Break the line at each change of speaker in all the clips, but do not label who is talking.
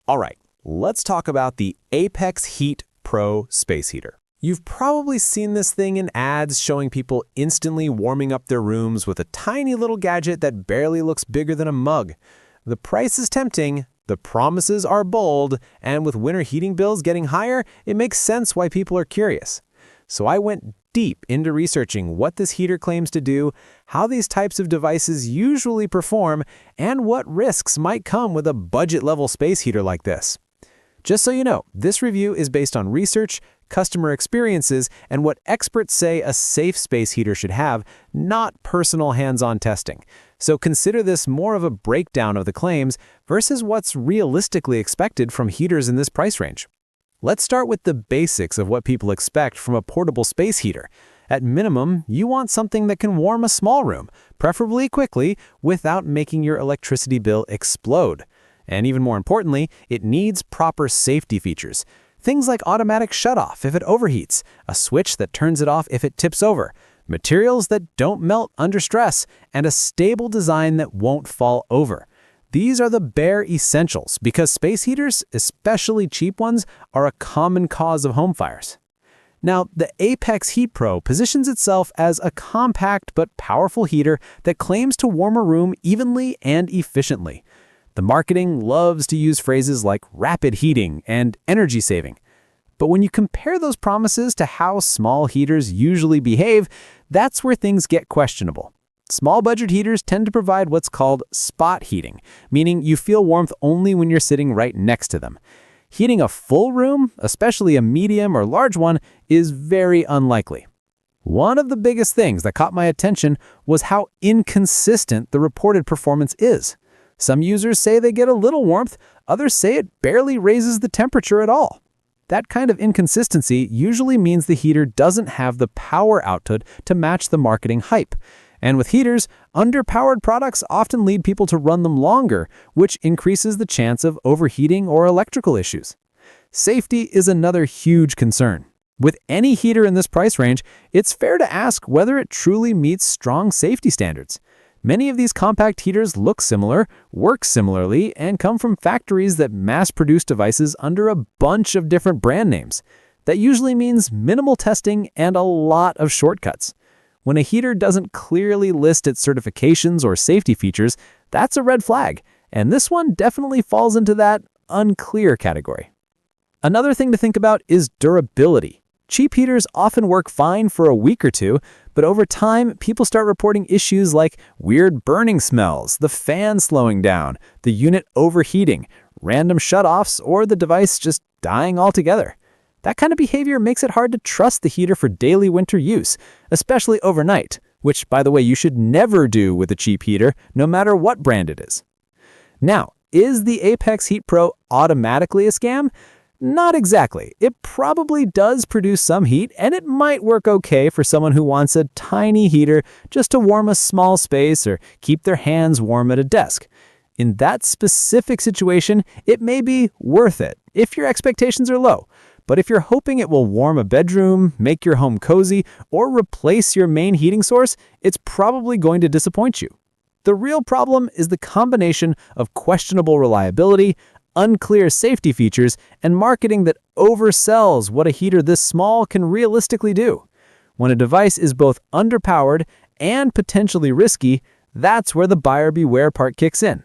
All right, let's talk about the Apex Heat Pro Space Heater. You've probably seen this thing in ads showing people instantly warming up their rooms with a tiny little gadget that barely looks bigger than a mug. The price is tempting, the promises are bold, and with winter heating bills getting higher, it makes sense why people are curious. So I went deep into researching what this heater claims to do, how these types of devices usually perform, and what risks might come with a budget-level space heater like this. Just so you know, this review is based on research, customer experiences, and what experts say a safe space heater should have, not personal hands-on testing. So consider this more of a breakdown of the claims versus what's realistically expected from heaters in this price range. Let's start with the basics of what people expect from a portable space heater. At minimum, you want something that can warm a small room, preferably quickly, without making your electricity bill explode. And even more importantly, it needs proper safety features. Things like automatic shutoff if it overheats, a switch that turns it off if it tips over, materials that don't melt under stress, and a stable design that won't fall over. These are the bare essentials because space heaters, especially cheap ones, are a common cause of home fires. Now, the Apex Heat Pro positions itself as a compact but powerful heater that claims to warm a room evenly and efficiently. The marketing loves to use phrases like rapid heating and energy saving. But when you compare those promises to how small heaters usually behave, that's where things get questionable. Small budget heaters tend to provide what's called spot heating, meaning you feel warmth only when you're sitting right next to them. Heating a full room, especially a medium or large one, is very unlikely. One of the biggest things that caught my attention was how inconsistent the reported performance is. Some users say they get a little warmth, others say it barely raises the temperature at all. That kind of inconsistency usually means the heater doesn't have the power output to match the marketing hype. And with heaters, underpowered products often lead people to run them longer, which increases the chance of overheating or electrical issues. Safety is another huge concern. With any heater in this price range, it's fair to ask whether it truly meets strong safety standards. Many of these compact heaters look similar, work similarly, and come from factories that mass-produce devices under a bunch of different brand names. That usually means minimal testing and a lot of shortcuts. When a heater doesn't clearly list its certifications or safety features, that's a red flag, and this one definitely falls into that unclear category. Another thing to think about is durability. Cheap heaters often work fine for a week or two, but over time, people start reporting issues like weird burning smells, the fan slowing down, the unit overheating, random shutoffs, or the device just dying altogether. That kind of behavior makes it hard to trust the heater for daily winter use, especially overnight, which, by the way, you should never do with a cheap heater, no matter what brand it is. Now, is the Apex Heat Pro automatically a scam? Not exactly. It probably does produce some heat, and it might work okay for someone who wants a tiny heater just to warm a small space or keep their hands warm at a desk. In that specific situation, it may be worth it if your expectations are low. But if you're hoping it will warm a bedroom, make your home cozy, or replace your main heating source, it's probably going to disappoint you. The real problem is the combination of questionable reliability, unclear safety features, and marketing that oversells what a heater this small can realistically do. When a device is both underpowered and potentially risky, that's where the buyer beware part kicks in.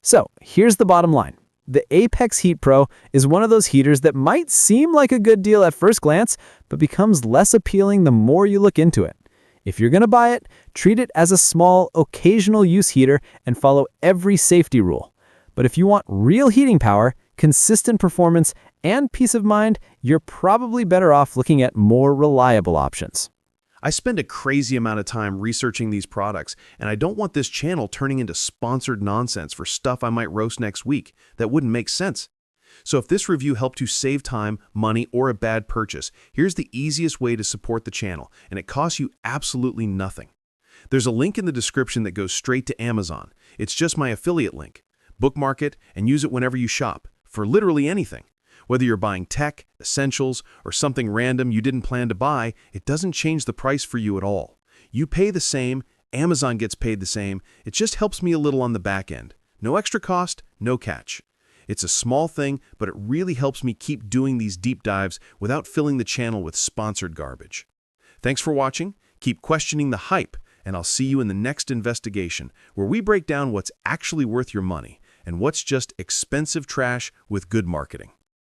So here's the bottom line. The Apex Heat Pro is one of those heaters that might seem like a good deal at first glance, but becomes less appealing the more you look into it. If you're going to buy it, treat it as a small, occasional use heater and follow every safety rule. But if you want real heating power, consistent performance, and peace of mind, you're probably better off looking at more reliable options.
I spend a crazy amount of time researching these products, and I don't want this channel turning into sponsored nonsense for stuff I might roast next week. That wouldn't make sense. So if this review helped you save time, money, or a bad purchase, here's the easiest way to support the channel, and it costs you absolutely nothing. There's a link in the description that goes straight to Amazon. It's just my affiliate link. Bookmark it and use it whenever you shop, for literally anything. Whether you're buying tech, essentials, or something random you didn't plan to buy, it doesn't change the price for you at all. You pay the same, Amazon gets paid the same, it just helps me a little on the back end. No extra cost, no catch. It's a small thing, but it really helps me keep doing these deep dives without filling the channel with sponsored garbage. Thanks for watching, keep questioning the hype, and I'll see you in the next investigation, where we break down what's actually worth your money and what's just expensive trash with good marketing.